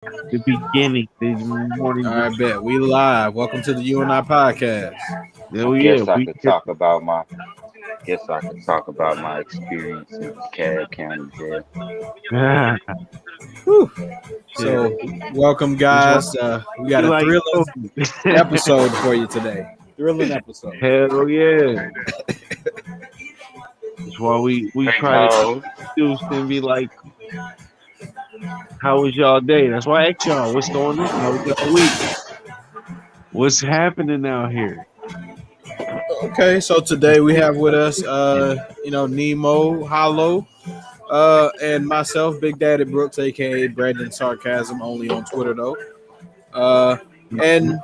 the beginning, the All morning. right, bet we live. Welcome to the U.N.I podcast. Oh yeah, Guess I we could here. talk about my guess I could talk about my experience in DeKalb County Jail. Whew. Yeah, So, welcome, that's why guys. We got we a like thrilling Kobe. episode for you today. Thrilling episode. Hell yeah, that's why we Hey try to Charles. introduce and be like, "How was y'all day?" That's why I ask y'all, "What's going on? How was y'all week? What's happening out here?" Okay, so today we have with us, Nemo, Hollow, and myself, Big Daddy Brooks, aka Brandon Sarcasm, only on Twitter though. Uh, and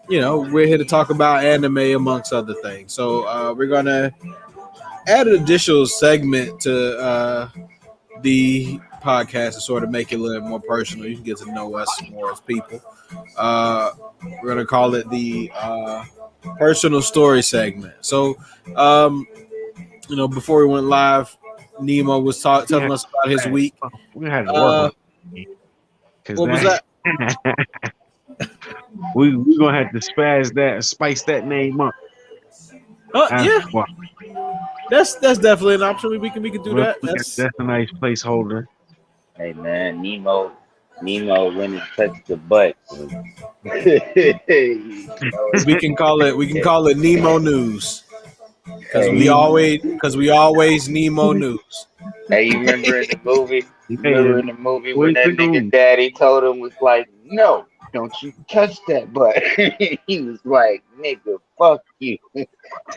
we're here to talk about anime amongst other things. So we're gonna add an additional segment to the podcast to sort of make it a little more personal. You can get to know us more as people. Uh, we're gonna call it the personal story segment. So, um, before we went live, Nemo was We telling had us about his week. we had to work Uh, on it because what was that that? we gonna have to spice that name up after Yeah, a while. that's definitely an option. We can do Well, that. That's that's a nice placeholder. Hey man, Nemo went and touched the butt. So. we can call it Nemo News because we Hey, Nemo. always because we always Nemo News. hey, you remember in the movie? You Hey, remember in the movie when where's the that nigga news? daddy told him was like, "No, don't you touch that butt." He was like, "Nigga, fuck you."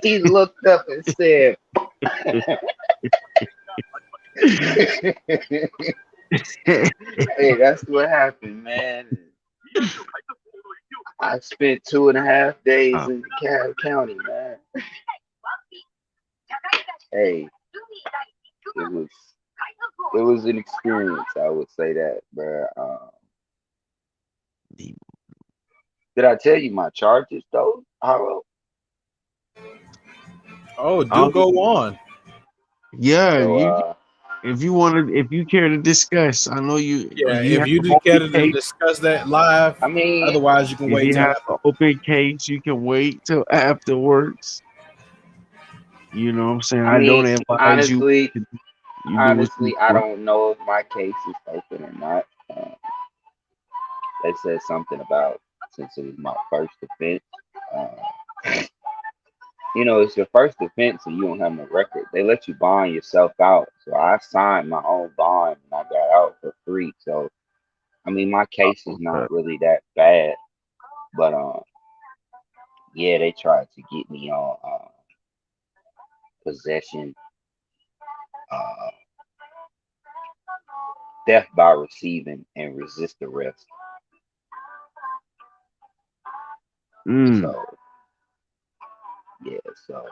He looked up and said, "Hey, that's what happened, man." I spent 2.5 days Oh, in DeKalb County, man. Hey, it was it was an experience. I would say that, but Nemo. did I tell you my charges though? How Oh, do Oh, go on. yeah. so If you care to discuss, I know Yeah, you if have you an do care open to case. discuss that live, I mean, otherwise you can If wait you till have after. an open case, you can wait till afterwards. You know what I'm saying? I I don't mean, advise you. honestly, You do what you honestly, I want. don't know if my case is open or not. They said something about since it was my first offense. Uh, it's your first offense and you don't have no record. They let you bond yourself out. So I signed my own bond and I got out for free. So I mean, my case is Uh, not really that bad, but yeah, they tried to get me on possession, uh, death by receiving, and resist arrest. mm. So yeah, so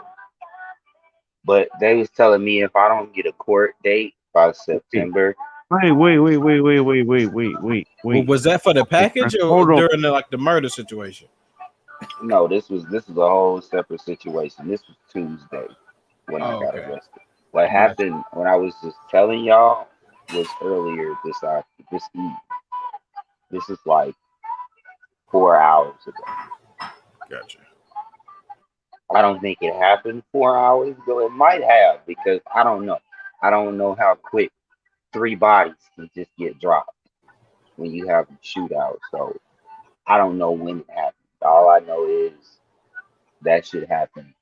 but they was telling me if I don't get a court date by Wait, September, Well, wait. was that for the Hold package or on. during the murder situation? no, this was a whole separate situation. This was Tuesday when I Oh, got okay, arrested. What gotcha, happened when I was just telling y'all was earlier this eve. This is like 4 hours ago. gotcha. I don't think it happened 4 hours ago. It might have because I don't know. I don't know how quick three bodies can just get dropped when you have a shootout. So I don't know when it happened. All I know is that should happen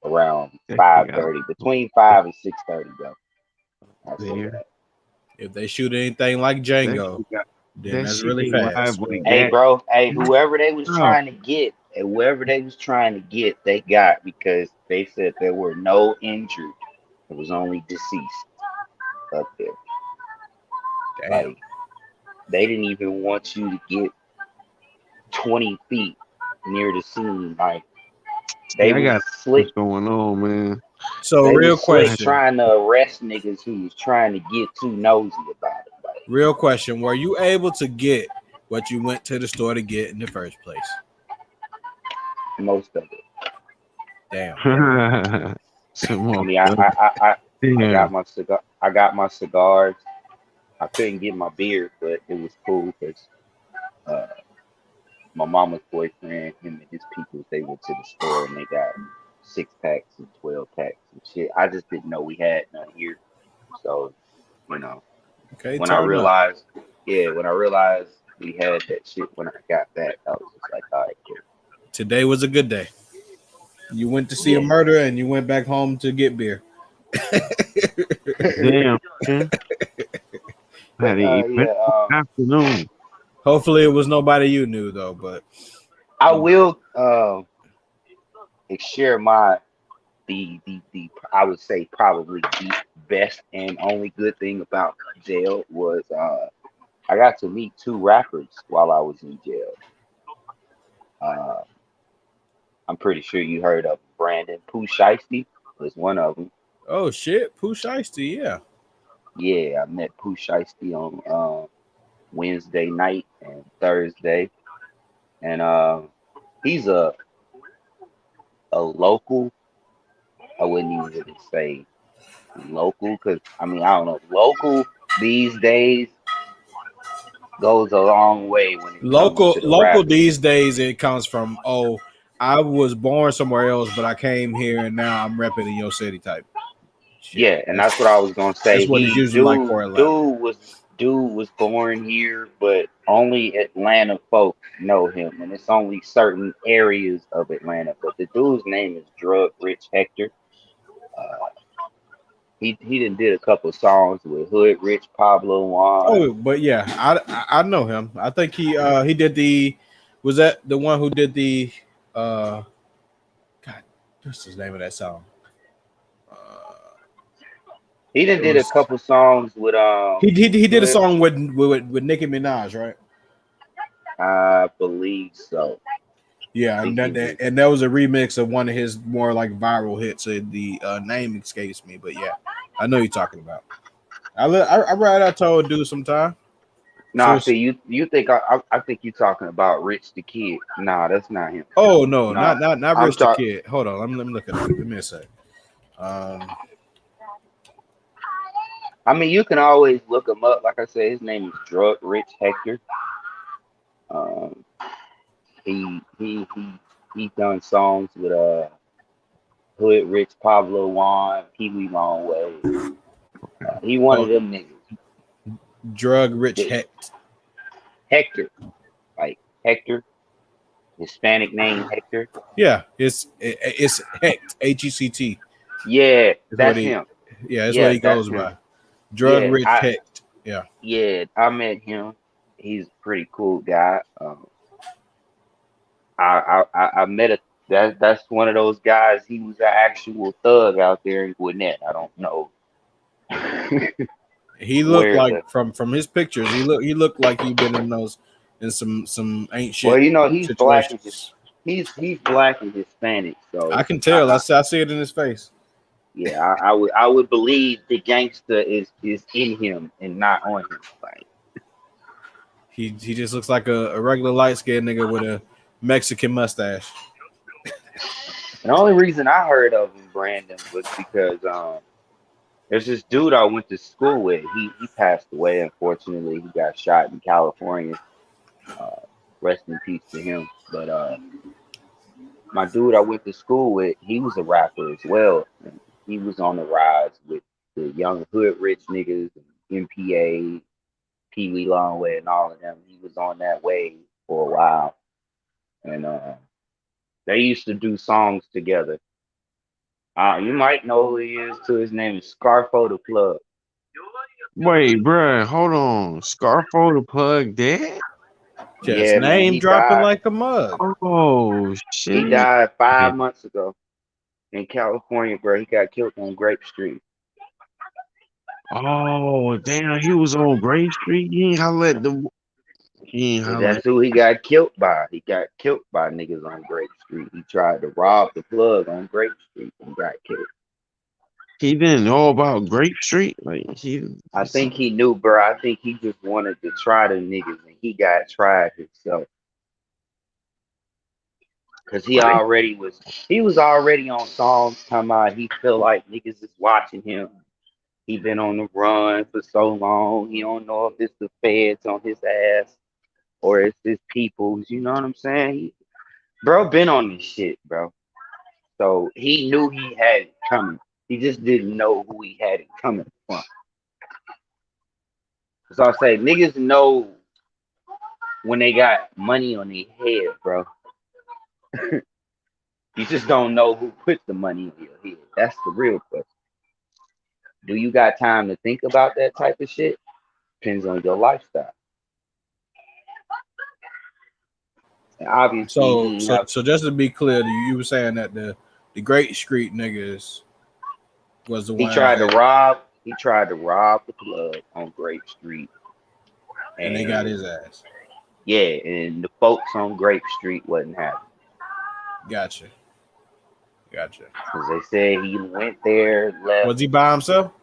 around Check it out 5:30, between 5 and 6:30, bro. I say there. that. If they shoot anything like That Django, shit got then that that's shit really ain't live fast. with a So, Hey, gat. bro. Hey, whoever they was No. trying to get, and whoever they was trying to get, they got because they said there were no injured. It was only deceased up there. damn. Like they didn't even want you to get 20 feet near the scene. Like they Yeah, I was got what's slick. going on, man. So, They real was slick question, trying to arrest niggas who was trying to get too nosy about it. Like real question: were you able to get what you went to the store to get in the first place? most of it. Damn. Some I more. mean, I Damn. got my cigar. I got my cigars. I couldn't get my beer, but it was cool because uh, my mama's boyfriend, him and his people, they went to the store and they got 6 packs and 12 packs and shit. I just didn't know we had none here. So, you know, Okay, when I turn up. realized, yeah, when I realized we had that shit when I got back, I was just like, all right, cool. Today was a good day. You went to see a Yeah. murder and you went back home to get beer. Damn, man. I had But to eat yeah, afternoon. Hopefully, it was nobody you knew though. But I you know, will share my the I would say probably the best and only good thing about jail was I got to meet two rappers while I was in jail. Uh, I'm pretty sure you heard of Brandon Pooh Shiesty was one of them. oh shit, Pooh Shiesty, yeah. Yeah, I met Pooh Shiesty on Wednesday night and Thursday, and he's a local. I wouldn't even really say local because I mean I don't know. Local these days goes a long way when it comes Local, to the local rappers. these days it comes from I was born somewhere else, but I came here and now I'm repping in your city type shit. Yeah, and that's what I was gonna say. That's what it's He usually like for Atlanta. dude was born here, but only Atlanta folks know him, and it's only certain areas of Atlanta. But the dude's name is Drug Rich Hector. Uh, he did a couple songs with Hood Rich Pablo Juan. Oh, but yeah, I know him. I think he did the was that the one who did the uh God, what's his name of that song? He It did a was couple songs with he did a Hood. song with Nicki Minaj, right? I believe so. I Yeah, think he did. and that was a remix of one of his more like viral hits. So the name escapes me, but yeah, I know you're talking about. I ride out to dude sometime. So Nah, see, you think I think you talking about Rich the Kid. Nah, that's not him. oh no, Nah, not I'm Rich the talking. Kid. Hold on, let me look it up. Give me a sec. Um, I mean, you can always look him up. Like I said, his name is Drug Rich Hector. Um, he done songs with Hood Rich, Pablo Juan, Pee Wee Longway. He one of oh, them niggas. Drug Rich The Hecht. Hector, like Hector, Hispanic name Hector. Yeah, it's Hecht Hect. Yeah, Is what that's he. him. Yeah, that's what Yeah, he that's goes him. by. Drug Yeah, Rich Hecht. Yeah. I met him. He's a pretty cool guy. I met a that's one of those guys. He was an actual thug out there in Gwinnett. I don't know He looked where like the from his pictures. He looked like he'd been in those in some ain't well, shit you know, he's black and situations. he's black and Hispanic. I So can tell. I see it in his face. yeah, I would believe the gangster is in him and not on him. Like He just looks like a regular light skinned nigga with a Mexican mustache. the only reason I heard of him, Brandon, was because there's this dude I went to school with. He passed away. Unfortunately, he got shot in California. Uh, rest in peace to him. But my dude I went to school with, he was a rapper as well. And he was on the rise with the young hood rich niggas, MPA, Pee Wee Longway, and all of them. He was on that wave for a while, and they used to do songs together. You might know who he is too. His name is Scarfo the Plug. Wait, bruh, hold on. Scarfo the plug dead? Just Yeah, man, name he dropping died. like a mug. Oh He shit. died 5 months ago in California, bro. He got killed on Grape Street. Oh damn, he was on Gray Street. He ain't Yeah, holla that's who he got killed by. He got killed by niggas on Grape Street. He tried to rob the plug on Grape Street and got killed. he didn't know about Grape Street. Like he I just think he knew, bro. I think he just wanted to try the niggas and he got tried himself. Cause he was already on songs talking about he feel like niggas is watching him. He been on the run for so long. He don't know if it's the feds on his ass or it's his peoples. You know what I'm saying? Bro, been on this shit, bro. So he knew he had it coming. He just didn't know who he had it coming from. So I say niggas know when they got money on their head, bro. You just don't know who put the money on your head. That's the real question. Do you got time to think about that type of shit? Depends on your lifestyle. And obviously So, he so, have so just to be clear, you were saying that the Great Street niggas was the he ones tried to that, rob he tried to rob the club on Grape Street. and they got And his ass. yeah, and the folks on Grape Street wasn't happy. Gotcha, gotcha. Because they said he went there, left. Was he by himself?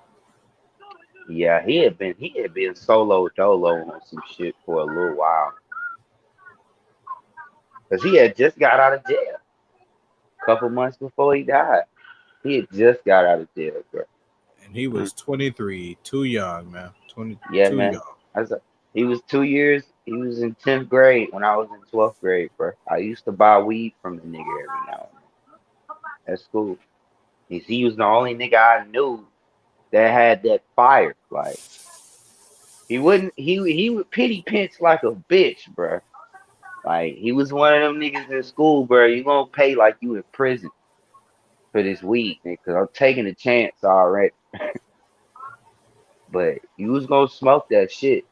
Yeah, he had been solo dolo on some shit for a little while. Because he had just got out of jail a couple months before he died. He had just got out of jail, bro. And he was 23, too young, man. 20, Yeah, too man. young. He was 2 years. He was in 10th grade when I was in 12th grade, bro. I used to buy weed from the nigga every now and then at school. He was the only nigga I knew that had that fire. Like he wouldn't. He would pity pinch like a bitch, bro. Like he was one of them niggas in school, bro. You gonna pay like you in prison for this weed, nigga? Cause I'm taking a chance already. But you was gonna smoke that shit.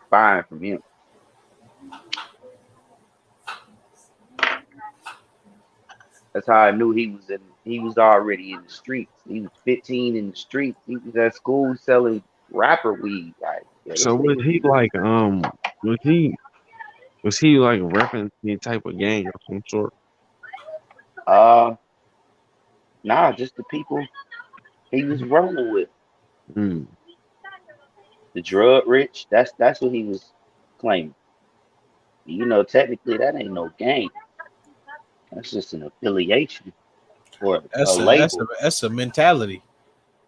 Fine from him. That's how I knew he was in. He was already in the streets. He was 15 in the streets. He was at school selling rapper weed. Like, yeah, So this was nigga he was. like was he was he like repping any type of gang of some sort? Uh, nah, just the people he was rolling with. Mm. The drug rich. That's what he was claiming. Technically that ain't no gang. That's just an affiliation or a That's a that's a label. that's a mentality.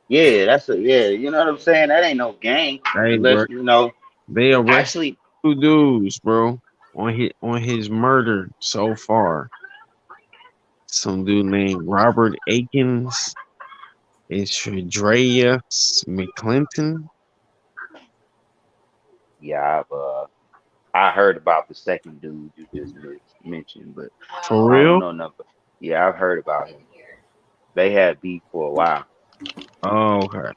Yeah, yeah. You know what I'm saying? That ain't no gang Hey, bro, unless they arrested actually. 2 dudes, bro, on his murder so far. Some dude named Robert Akins and Shadrea McClinton. Yeah, I heard about the second dude you just mentioned, but For I don't real? know nothing. Yeah, I've heard about him. They had beef for a while. Oh, okay.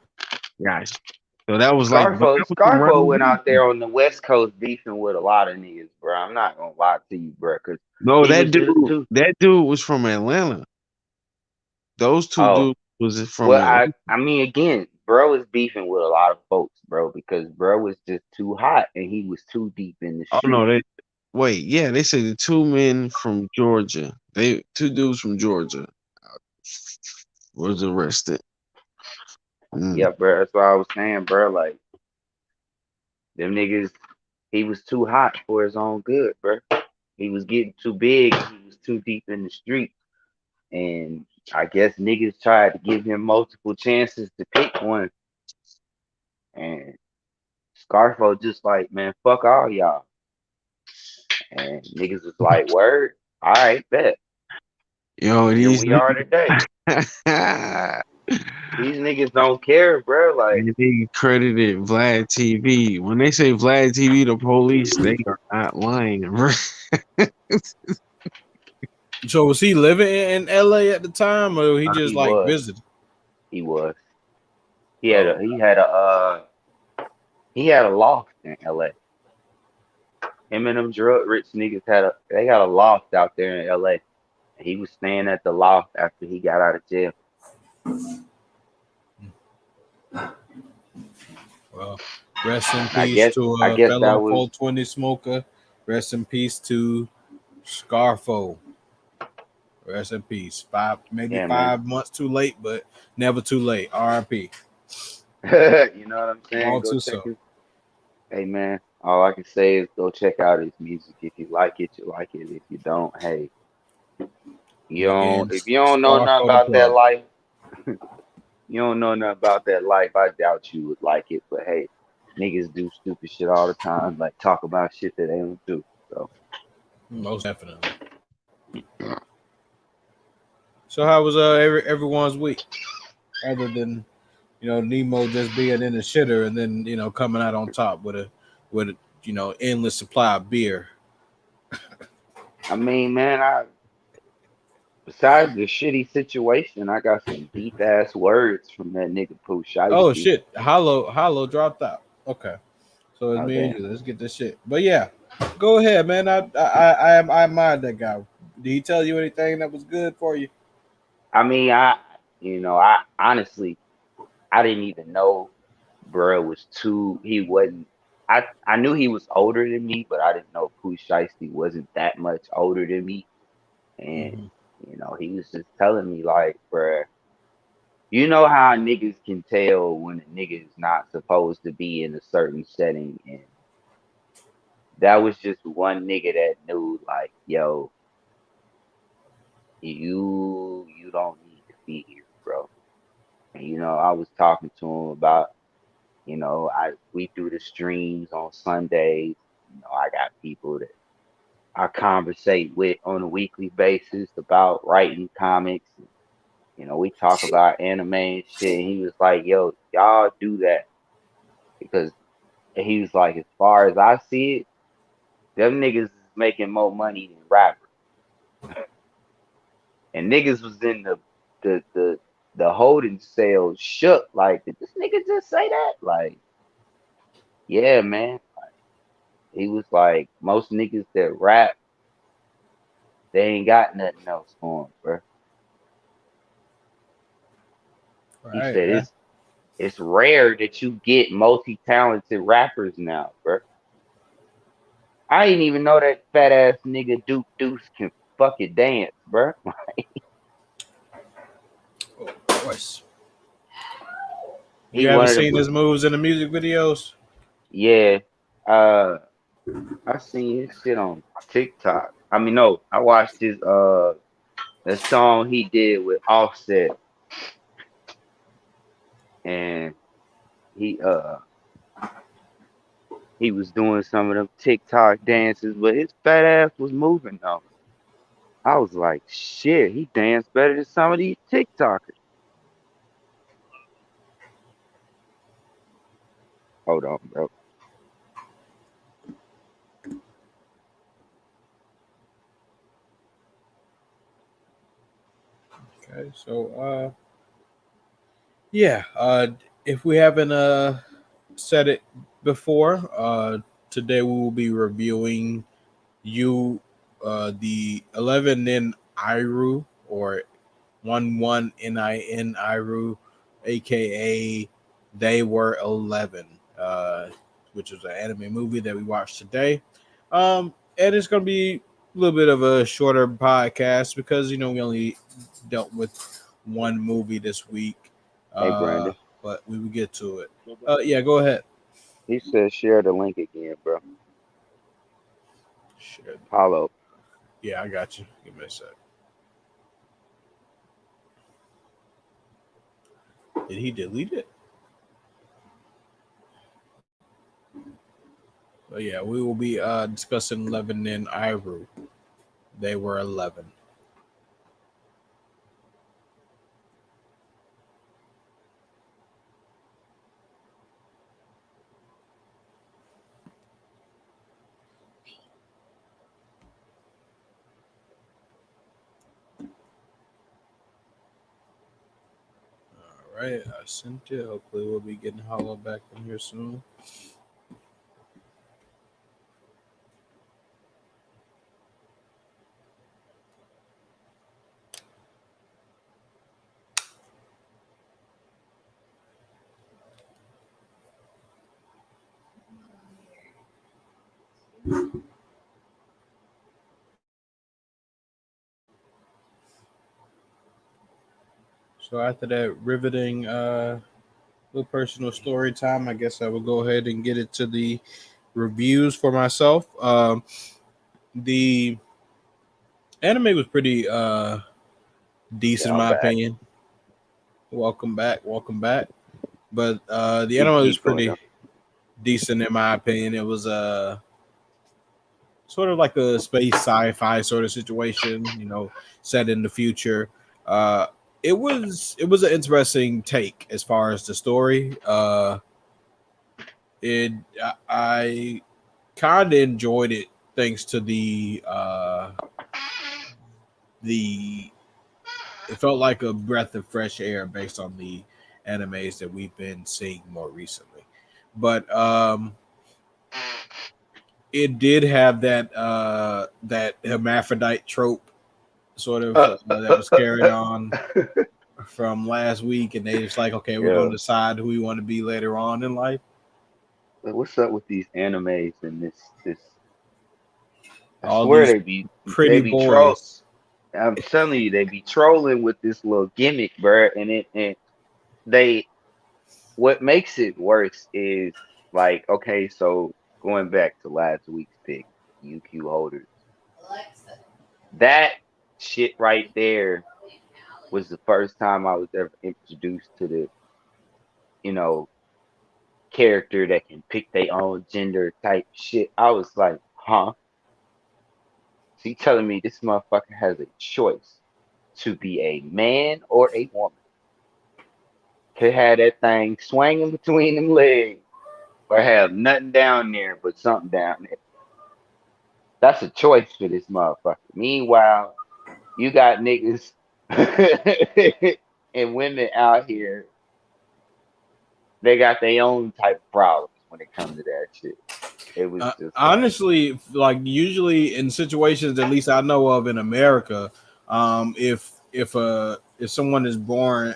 Guys. So that was like, but Scarfo that was Scarfo around went out here. there on the West Coast beefing with a lot of niggas, bro. I'm not gonna lie to you, bro, because No, he was just too. that dude was from Atlanta. Those two Oh, dudes was from well, Atlanta. I mean, again, bro was beefing with a lot of folks, bro, because bro was just too hot and he was too deep in the Oh no, street. yeah, they say the 2 men from Georgia. They 2 dudes from Georgia was arrested. Mm. Yeah, bro, that's what I was saying, bro. Like them niggas, he was too hot for his own good, bro. He was getting too big. He was too deep in the street. And I guess niggas tried to give him multiple chances to pick one. And Scarfo just like, man, fuck all y'all. And niggas was like, word, all right, bet. Yo, And here these we are today. niggas, These niggas don't care, bro. Like, and they credited Vlad TV. When they say Vlad TV, the police, they are not lying. Bro. So was he living in LA at the time, or he just he like was. visited? He was. He had a Oh, he had a he had a loft in LA. Him and them drug rich niggas they got a loft out there in LA. He was staying at the loft after he got out of jail. well, rest in I peace guess to I a guess that fellow was 420 smoker. Rest in peace to Scarfo. Rest in peace. Maybe yeah, man. 5 months too late, but never too late. R.I.P. You know what I'm saying? All Go too check soon. his. Hey man, all I can say is go check out his music. If you like it, you like it. If you don't, hey, you And don't. again, If you don't know nothing Scarfo the about that plug. life, You don't know nothing about that life. I doubt you would like it, but hey, niggas do stupid shit all the time, like talk about shit that they don't do. So Most definitely. So how was everyone's week? Other than Nemo just being in the shitter and then coming out on top with a endless supply of beer. I mean, man, I besides the shitty situation, I got some deep ass words from that nigga Pooh Oh Shiesty. shit, Hollow dropped out. Okay, so it's Oh me and damn. you. Let's get this shit. But yeah, go ahead, man. I admire that guy. Did he tell you anything that was good for you? I mean, I honestly, I didn't even know bruh was too. He wasn't. I knew he was older than me, but I didn't know Pooh Shiesty wasn't that much older than me. And Hmm. he was just telling me like, bruh, you know how niggas can tell when a nigga is not supposed to be in a certain setting, and that was just one nigga that knew like, yo, you don't need to be here, bro. And I was talking to him about, I we do the streams on Sundays. I got people that I conversate with on a weekly basis about writing comics. We talk about anime and shit. And he was like, yo, y'all do that because he was like, as far as I see it, them niggas is making more money than rappers. And niggas was in the the the holding cell shook. Like, did this nigga just say that? Like, yeah, man. He was like, most niggas that rap, they ain't got nothing else for them, bro. He Right, said right. it's rare that you get multi-talented rappers now, bro. I didn't even know that fat ass nigga Duke Deuce can fucking dance, bro. Oh, of course. He You ever one of seen the his moves in the music videos? yeah. Uh, I seen his shit on TikTok. I mean, no, I watched his the song he did with Offset, and he he was doing some of them TikTok dances, but his fat ass was moving though. I was like, shit, he danced better than some of these TikTokers. Hold on, bro. Okay, so yeah, if we haven't said it before, today we will be reviewing you the 11 Nin Iru or 11 Nin Iru, aka They Were 11, which is an anime movie that we watched today. And it's going to be a little bit of a shorter podcast because we only dealt with one movie this week. Hey, Uh, Brandon. but we will get to it. Yeah, go ahead. He said share the link again, bro. Shit. Hollow. Yeah, I got you. Give me a sec. Did he delete it? But yeah, we will be discussing 11 in Iru. They were 11. All right, I sent it. Hopefully, we'll be getting Hollow back in here soon. So after that riveting little personal story time, I guess I will go ahead and get it to the reviews for myself. The anime was pretty decent in Down my bad. opinion. Welcome back. Welcome back. But the Keep anime was keep going pretty though. decent in my opinion. It was sort of like a space sci-fi sort of situation, set in the future. Uh, it was an interesting take as far as the story. It I kind of enjoyed it thanks to the it felt like a breath of fresh air based on the animes that we've been seeing more recently. But it did have that hermaphrodite trope sort of that was carried on from last week, and they just like, okay, we're going Yeah. to decide who we want to be later on in life. Like, what's up with these animes and this? I All swear these they pretty be troll. boys. I'm telling you, they be trolling with this little gimmick, bruh. And they what makes it worse is like, okay, so going back to last week's pick, UQ holders, that shit right there was the first time I was ever introduced to the, you know, character that can pick their own gender type shit. I was like, huh? So you telling me this motherfucker has a choice to be a man or a woman? Could have that thing swinging between them legs or have nothing down there but something down there. That's a choice for this motherfucker. Meanwhile, you got niggas and women out here, they got their own type of problems when it comes to that shit. It was just like, Honestly, like usually in situations, at least I know of in America, if someone is born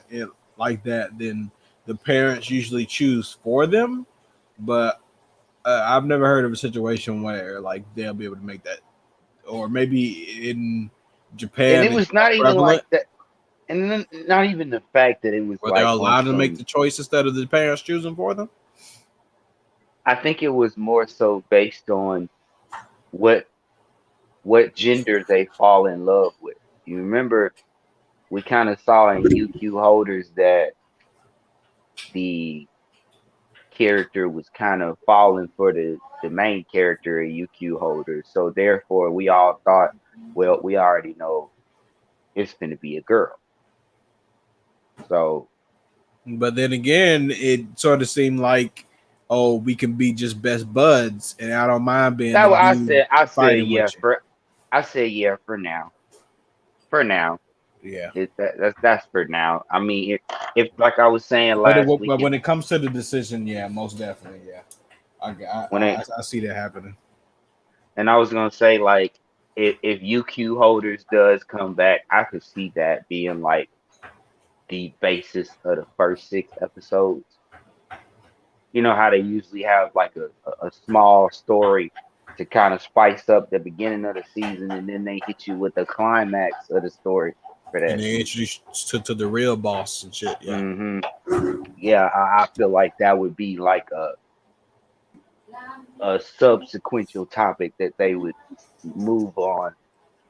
like that, then the parents usually choose for them. But I've never heard of a situation where like they'll be able to make that, or maybe in and Japan it it's was more not even prevalent like that. And then not even the fact that it was where they're like on allowed to make some, the choice instead of the parents choosing for them. I think it was more so based on what what gender they fall in love with. You remember we kind of saw in UQ holders that the character was kind of falling for the main character in UQ holders. So therefore we all thought, well, we already know it's gonna be a girl. So But then again, it sort of seemed like, oh, we can be just best buds, and I don't mind being that the what dude I said fighting yeah with you. for I said yeah for now. For now. Yeah. That's for now. I mean, if like I was saying last week, But when it comes to the decision, yeah, most definitely, yeah. when it I see that happening. and I was gonna say like if UQ holders does come back, I could see that being like the basis of the first six episodes. You know how they usually have like a small story to kind of spice up the beginning of the season, and then they hit you with the climax of the story for And that they season. introduce to the real boss and shit. Yeah. hmm Yeah, I feel like that would be like a subsequential topic that they would move on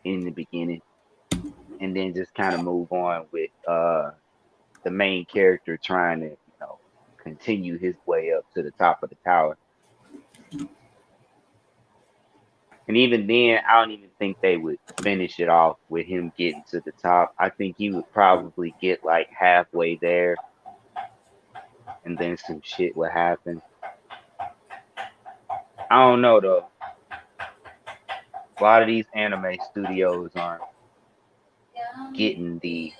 in the beginning, and then just kind of move on with the main character trying to continue his way up to the top of the tower. And even then, I don't even think they would finish it off with him getting to the top. I think he would probably get like halfway there, and then some shit would happen. I don't know though. A lot of these anime studios aren't getting the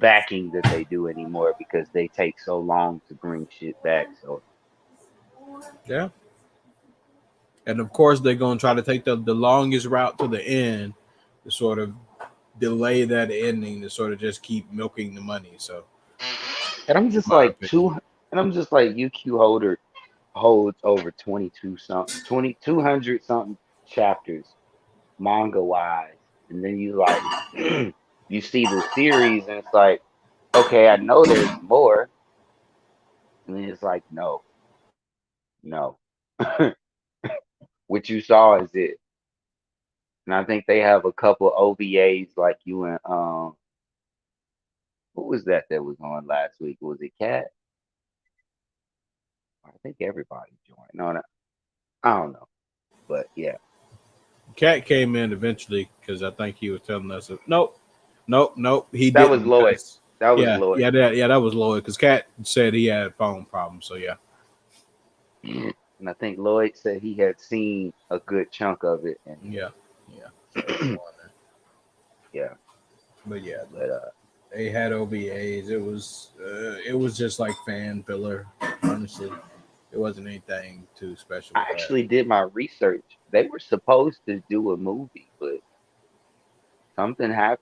backing that they do anymore because they take so long to bring shit back. So Yeah. And of course, they're gonna try to take the longest route to the end to sort of delay that ending to sort of just keep milking the money. So, and I'm in just my like opinion, UQ holder holds over 22 something 2200 something chapters manga wise, and then you like you see the series and it's like, okay, I know there's more, and then it's like, no, what you saw is it. And I think they have a couple OVAs like you and Who was that was on last week? Was it Cat? I think everybody joined. No, no, I don't know, but yeah, Cat came in eventually because I think he was telling us, nope, nope, nope, he that was didn't. Lloyd. Cause That was yeah, Lloyd. yeah, that was Lloyd. Because Cat said he had phone problems. So yeah, And I think Lloyd said he had seen a good chunk of it, and yeah, yeah. So he won there. yeah, But yeah, but they had OVAs. It was just like fan filler. Honestly, it wasn't anything too special I with that. actually did my research. They were supposed to do a movie, but something happened.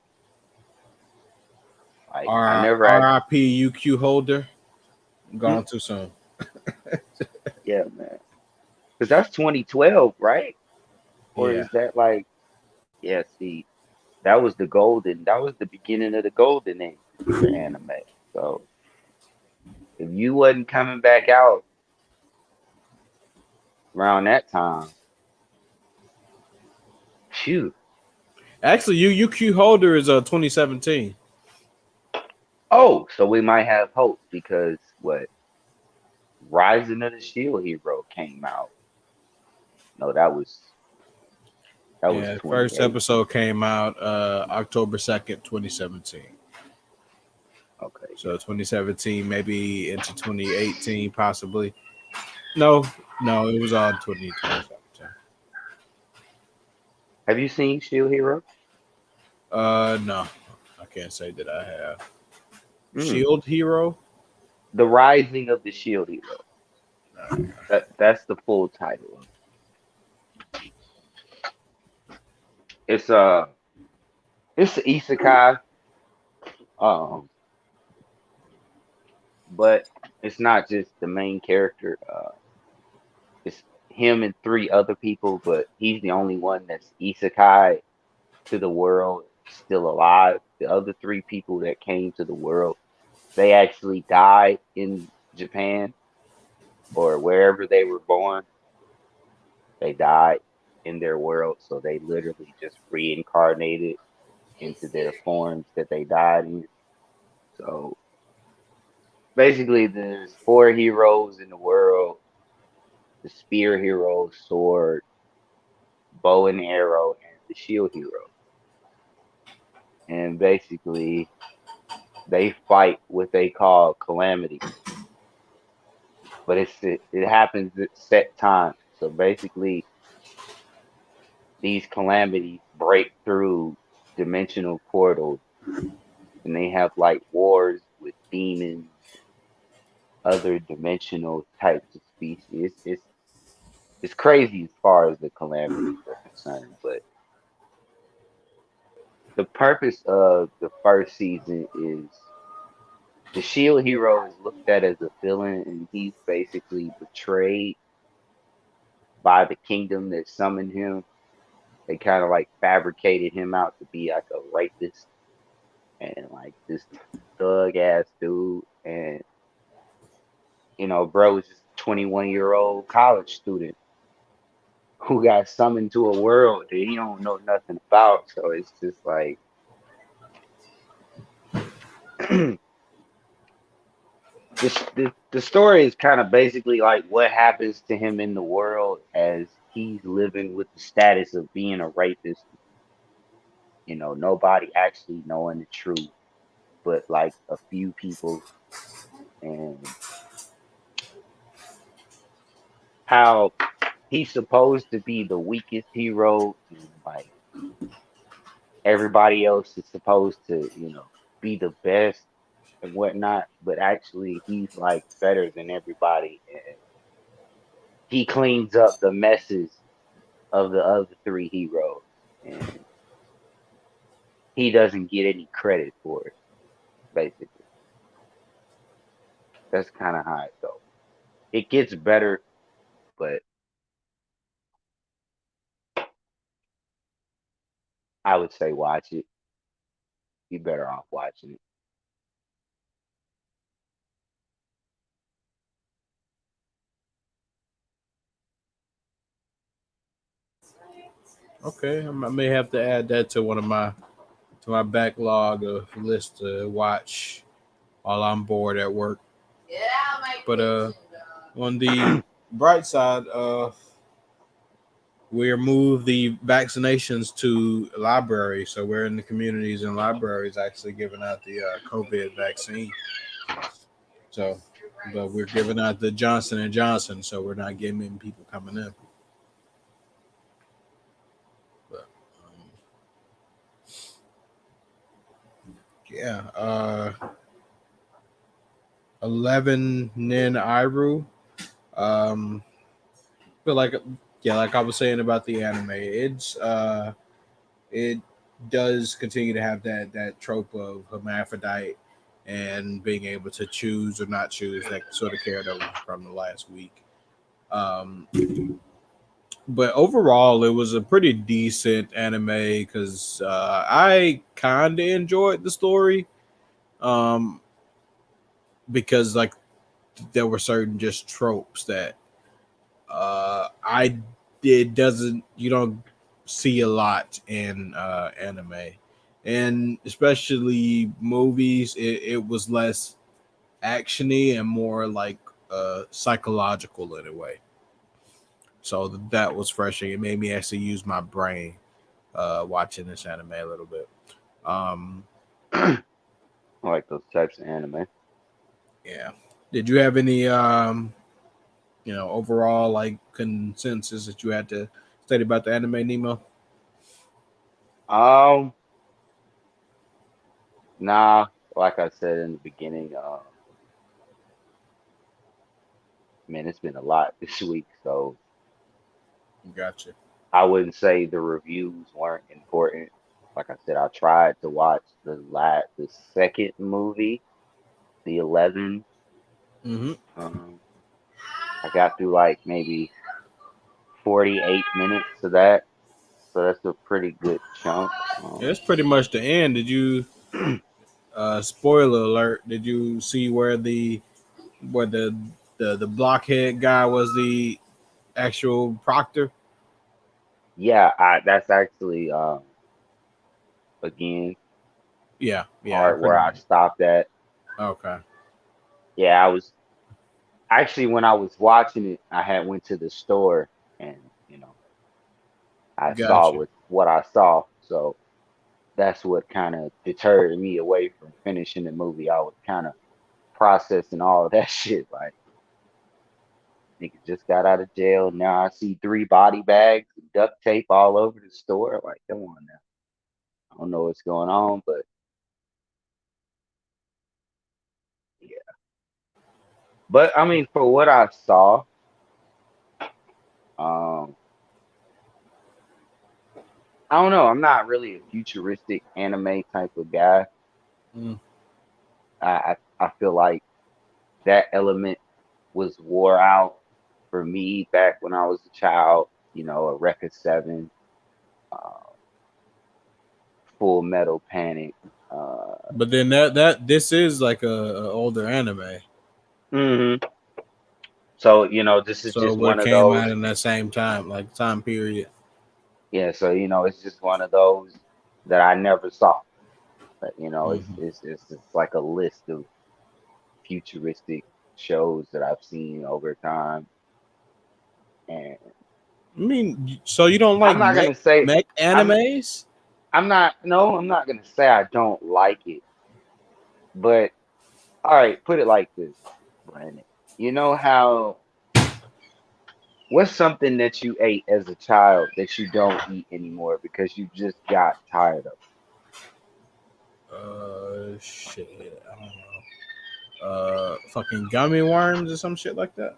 Like I never actually. RIP UQ holder Hmm, gone too soon. yeah, man, because that's 2012, right? Or Yeah, is that like? Yeah, see, that was the golden. That was the beginning of the golden age for anime. So if you wasn't coming back out around that time, phew. actually, UQ holder is 2017. Oh, so we might have hope because what Rising of the Shield Hero came out. No, that was Yeah, first 2018. episode came out October 2nd, 2017. Okay, So yeah. 2017, maybe into 2018, possibly. No, no, it was on 2017. Have you seen Shield Hero? No, I can't say that I have. Mm. Shield Hero. The Rising of the Shield Hero. No. That's the full title of it. It's an isekai, um, but it's not just the main character. It's him and three other people, but he's the only one that's isekai to the world still alive. The other three people that came to the world, they actually died in Japan or wherever they were born. They died in their world, so they literally just reincarnated into their forms that they died in. So basically, there's four heroes in the world: the spear hero, sword, bow and arrow, and the shield hero. And basically, they fight what they call calamity, but it happens at set times. So basically, these calamities break through dimensional portals, and they have like wars with demons, other dimensional types of species. It's crazy as far as the calamities are concerned, but the purpose of the first season is the shield hero is looked at as a villain, and he's basically betrayed by the kingdom that summoned him. They kind of like fabricated him out to be like a rapist and like this thug ass dude. And bro is just a 21-year-old college student who got summoned to a world that he don't know nothing about. So it's just like the story is kind of basically like what happens to him in the world as he's living with the status of being a rapist. Nobody actually knowing the truth, but like a few people, and how he's supposed to be the weakest hero, and like everybody else is supposed to, be the best and whatnot, but actually he's like better than everybody, and he cleans up the messes of the other three heroes, and he doesn't get any credit for it. Basically, that's kind of how it goes. It gets better, but I would say watch it. You better off watching it. Okay, I may have to add that to one of my to my backlog of list to watch. while I'm bored at work. But on the bright side, we moved the vaccinations to libraries, so we're in the communities and libraries actually giving out the COVID vaccine. So, but we're giving out the Johnson and Johnson, so we're not getting people coming in. But yeah, 11 Nin Iru. Um, but like yeah, like I was saying about the anime, it does continue to have that trope of hermaphrodite and being able to choose or not choose that sort of carried over from the last week. Um, but overall, it was a pretty decent anime because I kind of enjoyed the story um, because like there were certain just tropes that I it doesn't you don't see a lot in anime, and especially movies. It was less actiony and more like psychological in a way. So that was refreshing. It made me actually use my brain watching this anime a little bit. Um, I like those types of anime. yeah. Did you have any overall like consensus that you had to state about the anime Nemo? Um, nah, like I said in the beginning, man, it's been a lot this week, so Gotcha. I wouldn't say the reviews weren't important. Like I said, I tried to watch the second movie, the 11. Mm-hmm. Um, I got through like maybe 48 minutes of that, so that's a pretty good chunk. Yeah, that's pretty much the end. Did you spoiler alert? Did you see where the blockhead guy was the actual proctor? Yeah, that's actually again Yeah, I part where pretty I stopped at. okay. Yeah, I was actually when I was watching it, I had went to the store and I saw Gotcha. what I saw. So that's what kind of deterred me away from finishing the movie. I was kind of processing all of that shit. Like, nigga just got out of jail. Now I see three body bags and duct tape all over the store. Like, come on now. I don't know what's going on, but yeah. But I mean, for what I saw, um, I don't know. I'm not really a futuristic anime type of guy. Mm, I feel like that element was wore out for me back when I was a child. A Record 7, uh, Full Metal Panic. Uh, but then that this is like a older anime, hmm So, this is so just what one of came out those. in that same time, like time period. Yeah, so, it's just one of those that I never saw. But, Hmm. it's just like a list of futuristic shows that I've seen over time. And I mean, so you don't like I'm not gonna say mech I'm animes? I'm not no, I'm not gonna say I don't like it, but all right, put it like this, Brandon. You know how what's something that you ate as a child that you don't eat anymore because you just got tired of? Shit, I don't know. Fucking gummy worms or some shit like that.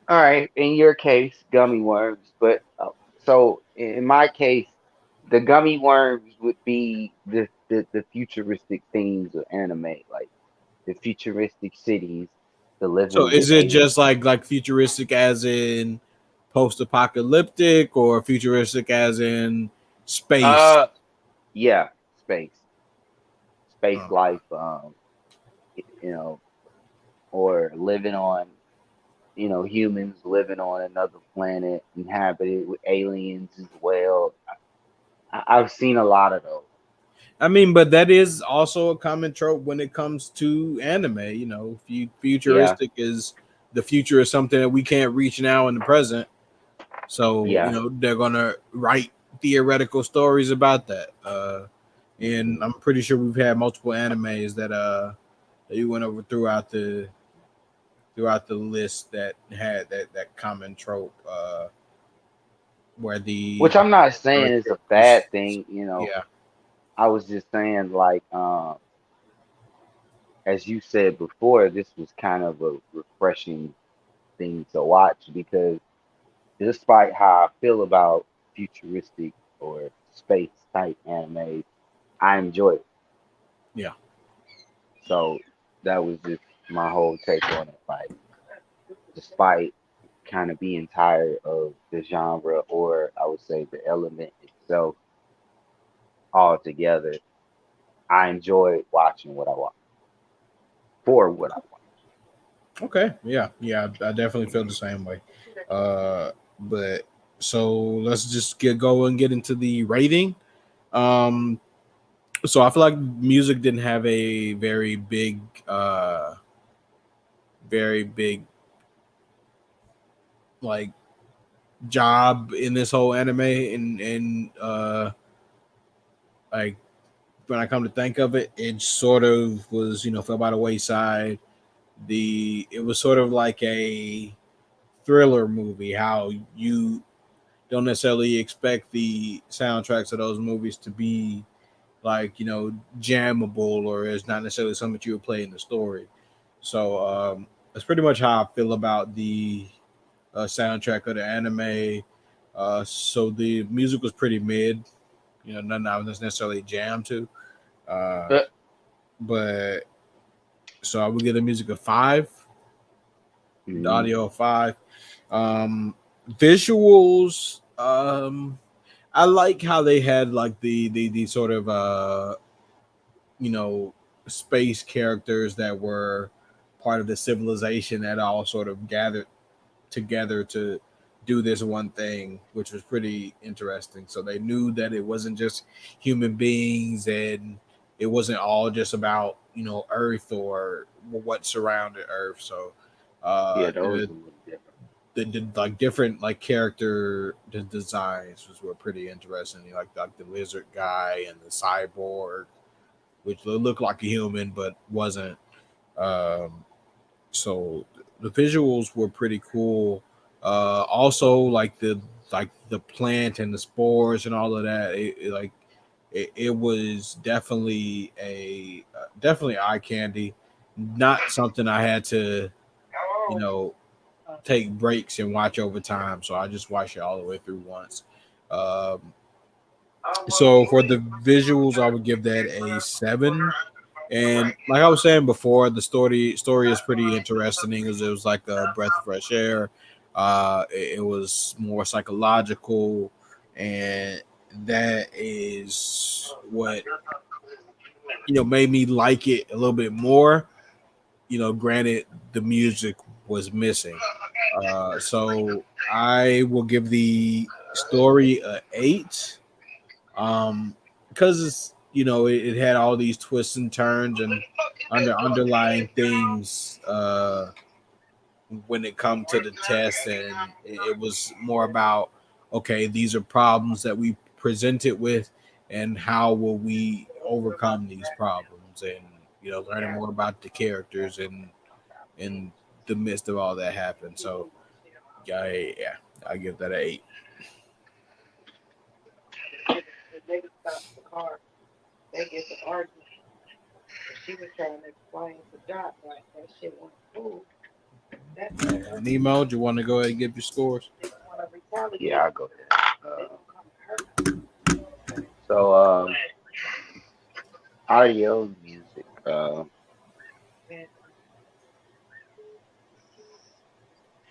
All right, in your case, gummy worms, but so in my case, the gummy worms would be the futuristic themes of anime, like the futuristic cities, the So living with is it aliens. just like futuristic as in post apocalyptic or futuristic as in space? Uh, yeah, space Oh. life, you know, or living on, humans living on another planet inhabited with aliens as well. I've seen a lot of those. I mean, but that is also a common trope when it comes to anime. Yeah, Futuristic is the future is something that we can't reach now in the present. So yeah. they're gonna write theoretical stories about that. And Hmm. I'm pretty sure we've had multiple animes that you went over throughout the list that had that common trope where Which the I'm not story saying is a bad characters, thing, yeah, I was just saying, like, as you said before, this was kind of a refreshing thing to watch because despite how I feel about futuristic or space type anime, I enjoy it. yeah. So that was just my whole take on it. Like, despite kind of being tired of the genre, or I would say the element itself altogether, I enjoyed watching what I watched for what I watched. Okay, yeah, yeah. I definitely feel the same way. But so let's just go and get into the rating. Um, so I feel like music didn't have a very big like job in this whole anime, and like when I come to think of it, it sort of was fell by the wayside. It was sort of like a thriller movie. How you don't necessarily expect the soundtracks of those movies to be like jammable, or it's not necessarily something that you would play in the story. So that's pretty much how I feel about the soundtrack of the anime. So the music was pretty mid. Nothing I was necessarily jammed to. Uh, Uh, but so I would give the music a five, the mhm. audio a five. Um, Visuals. I like how they had like the sort of you know space characters that were part of the civilization that all sort of gathered together to do this one thing, which was pretty interesting. So they knew that it wasn't just human beings, and it wasn't all just about Earth or what surrounded Earth. So Yeah, those the are a little different. like different like character designs were pretty interesting. Like the lizard guy and the cyborg, which looked like a human but wasn't. Um, so the visuals were pretty cool. Also, like the plant and the spores and all of that. It was definitely eye candy. Not something I had to you know take breaks and watch over time. So I just watched it all the way through once. Um, so for the visuals, I would give that a seven. And like I was saying before, the story is pretty interesting because it was like a breath of fresh air. It was more psychological, and that is what made me like it a little bit more. Granted, the music was missing. So I will give the story a eight, because it's it had all these twists and turns and underlying things when it come to the test, and it was more about, okay, these are problems that we presented with, and how will we overcome these problems, and learning more about the characters and in the midst of all that happened. So yeah, I give that an eight. Nemo, do you want to go ahead and give your scores? Yeah, I'll go there. So, audio music.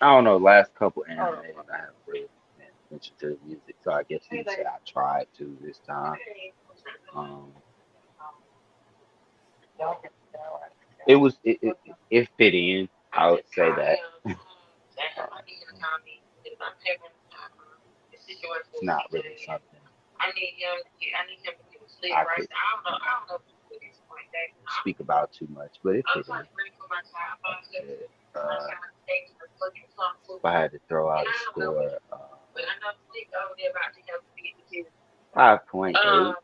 I don't know. Last couple animes, I haven't really been attention to the music, so I guess you could say I tried to this time. Um, it fit in. I would say that. It's not really something. I could speak about too much, but it could. Like I said, if I had to throw out a score, 5.8,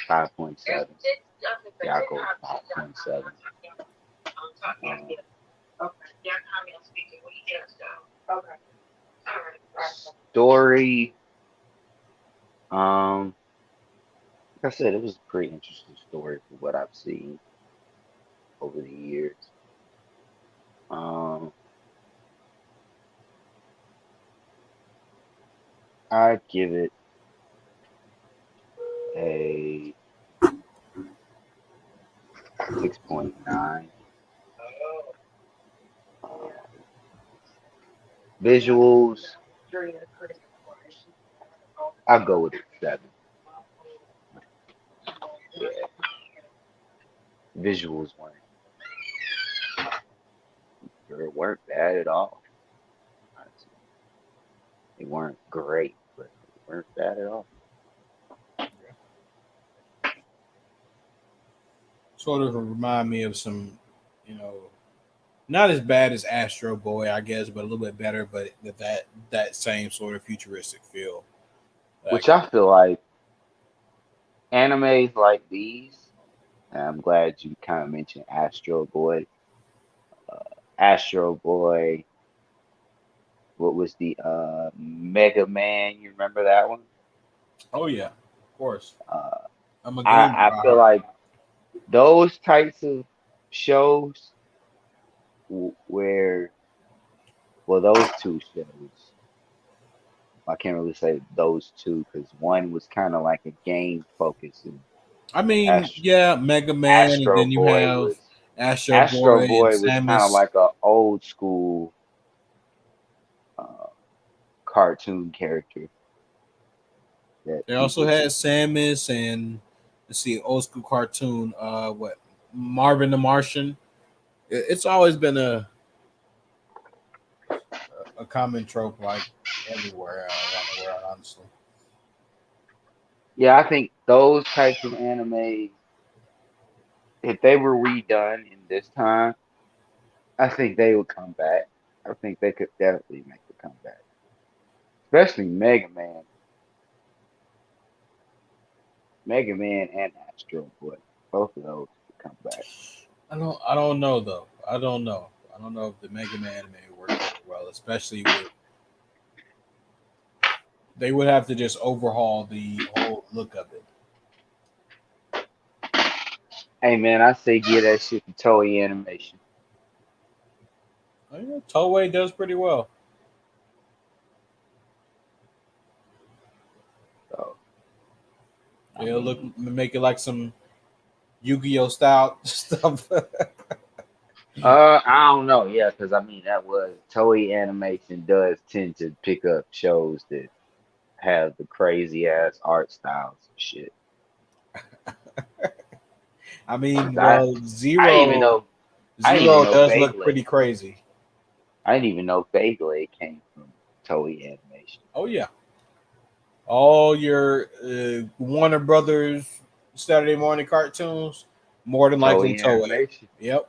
5.7. Yeah, I go with 5.7. Story, um, like I said, it was a pretty interesting story for what I've seen over the years. Um, I'd give it a 6.9. Uh, Visuals, I'll go with a 7. Yeah, visuals weren't bad at all. Honestly. They weren't great, but they weren't bad at all. Sort of remind me of some, you know, not as bad as Astro Boy, I guess, but a little bit better. But that same sort of futuristic feel. That I Which got. I feel like animes like these, and I'm glad you kind of mentioned Astro Boy. Astro Boy, what was the Mega Man? You remember that one? Oh yeah, of course. Uh, I'm a game I feel guy. like those types of shows where, well, those two shows, I can't really say those two because one was kind of like a game focus, and I mean, Astro, yeah, Mega Man, and Astro then you Boy have was Astro Astro Boy and Boy was kind of Samus. like a old school uh, cartoon character that They also people had just Samus and let's see, old school cartoon. What Marvin the Martian. It's always been a common trope, like everywhere around the world. Honestly, yeah, I think those types of anime, if they were redone in this time, I think they would come back. I think they could definitely make a comeback, especially Mega Man and Astro Boy. Both of those could come back. I don't know though. I don't know. I don't know if the Mega Man anime would work very well, especially with they would have to just overhaul the whole look of it. Hey man, I say give that shit to Toei Animation. Oh, yeah, Toei does pretty well. So I They'll look mean, make it like some Yu-Gi-Oh style stuff. I don't know, yeah, because I mean that was Toei Animation does tend to pick up shows that have the crazy ass art styles and shit. I 'Cause mean, well, I didn't even I didn't even Zero know does look Beyblade. pretty crazy. I didn't even know Beyblade came from Toei Animation. Oh yeah, all your Warner Brothers Saturday morning cartoons, more than likely Toei Toei. Animation. Yep,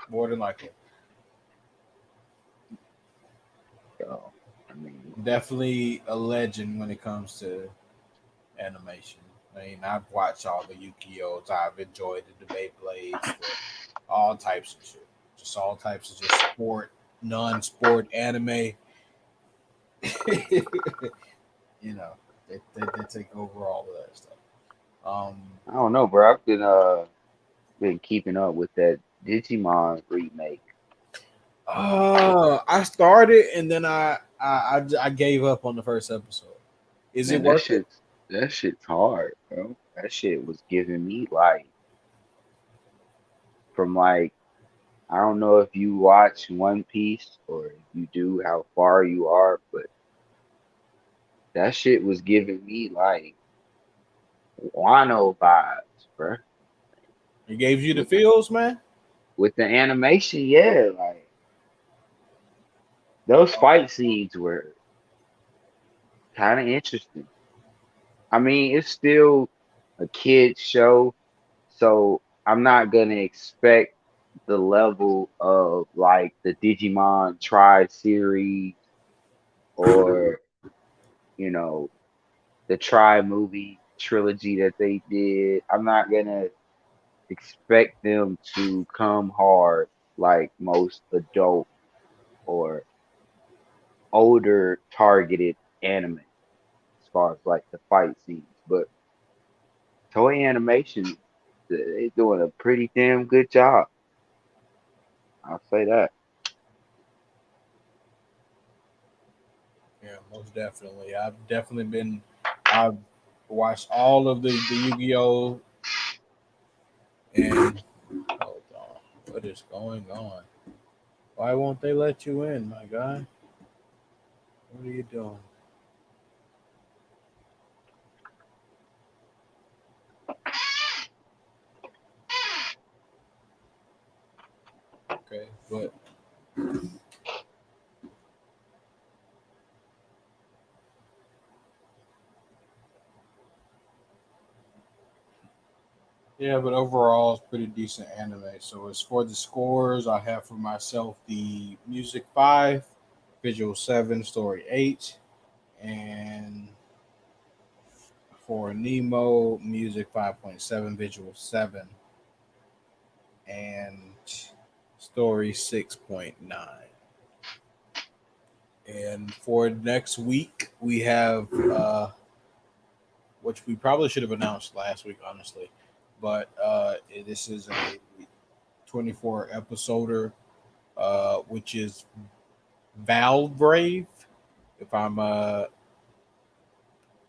more than likely. So I mean, Definitely a legend when it comes to animation. I mean, I've watched all the Yu-Gi-Ohs. I've enjoyed the debate blades, all types of shit. Just all types of just sport, non-sport anime. You know, they take over all of that stuff. Um, I don't know, bro. I've been keeping up with that Digimon remake. I started and then I gave up on the first episode. Is it Man, worth it? that shit's hard, bro. That shit was giving me like from like I don't know if you watch One Piece or if you do how far you are, but that shit was giving me like Wano vibes, bro. It gave you the With feels, man. with the animation, yeah, like those fight scenes were kind of interesting. I mean, it's still. a kid show, so I'm not gonna expect the level of like the Digimon Tri series or you know the Tri movie trilogy that they did. I'm not gonna expect them to come hard like most adult or older targeted anime as far as like the fight scenes. But Toei Animation, they doing a pretty damn good job. I'll say that. Yeah, most definitely. I've watched all of the Yu-Gi-Oh, and hold on, what is going on? Why won't they let you in, my guy? What are you doing? Okay, but yeah, but overall it's pretty decent anime. So as for the scores, I have for myself the music 5, visual 7, story 8, and for Nemo, music 5.7, visual 7, and story 6.9. And for next week, we have, which we probably should have announced last week, honestly, but this is a 24 episoder, which is Valbrave, if I'm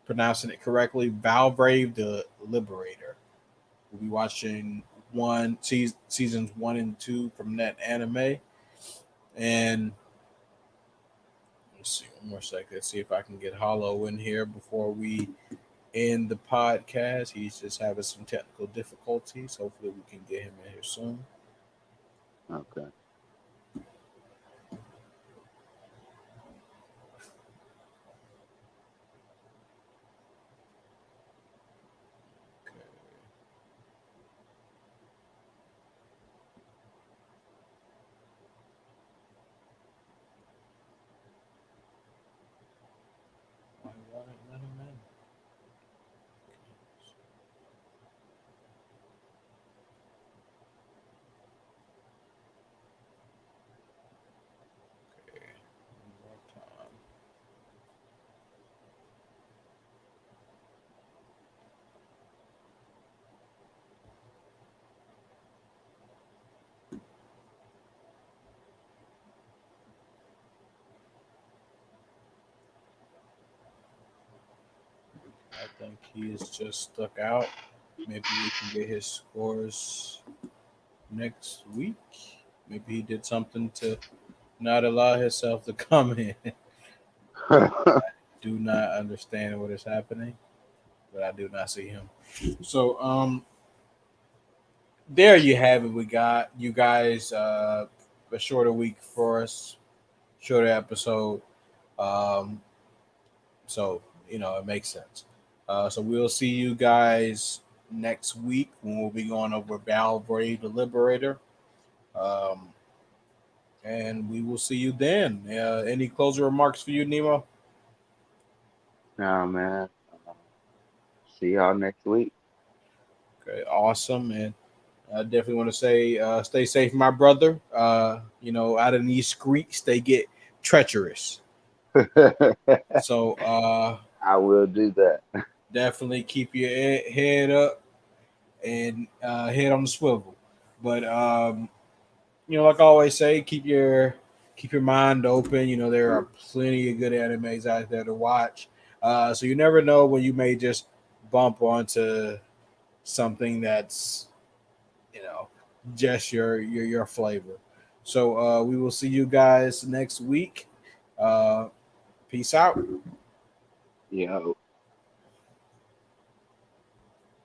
pronouncing it correctly, Valbrave the Liberator. We'll be watching seasons 1 and 2 from that anime, and let's see one more second. Let's see if I can get Hollow in here before we end the podcast. He's just having some technical difficulties. Hopefully, we can get him in here soon. Okay. Okay. Why won't it let him in? Okay, one more time. I think he is just stuck out. Maybe we can get his scores next week. Maybe he did something to not allow himself to come in. Do not understand what is happening, but I do not see him. So there you have it. We got you guys a shorter week for us, shorter episode. Um, so it makes sense. So we'll see you guys next week when we'll be going over Valbrave the Liberator. Um, and we will see you then. Any closing remarks for you, Nemo? Nah, man. See y'all next week. Okay, awesome. And I definitely want to say, stay safe, my brother. Out in these streets, they get treacherous. So I will do that. definitely keep your head up and head on the swivel. But like I always say, keep your mind open. There are plenty of good animes out there to watch. So you never know when you may just bump onto something that's you know just your flavor. So we will see you guys next week. Uh, Peace out. Yeah.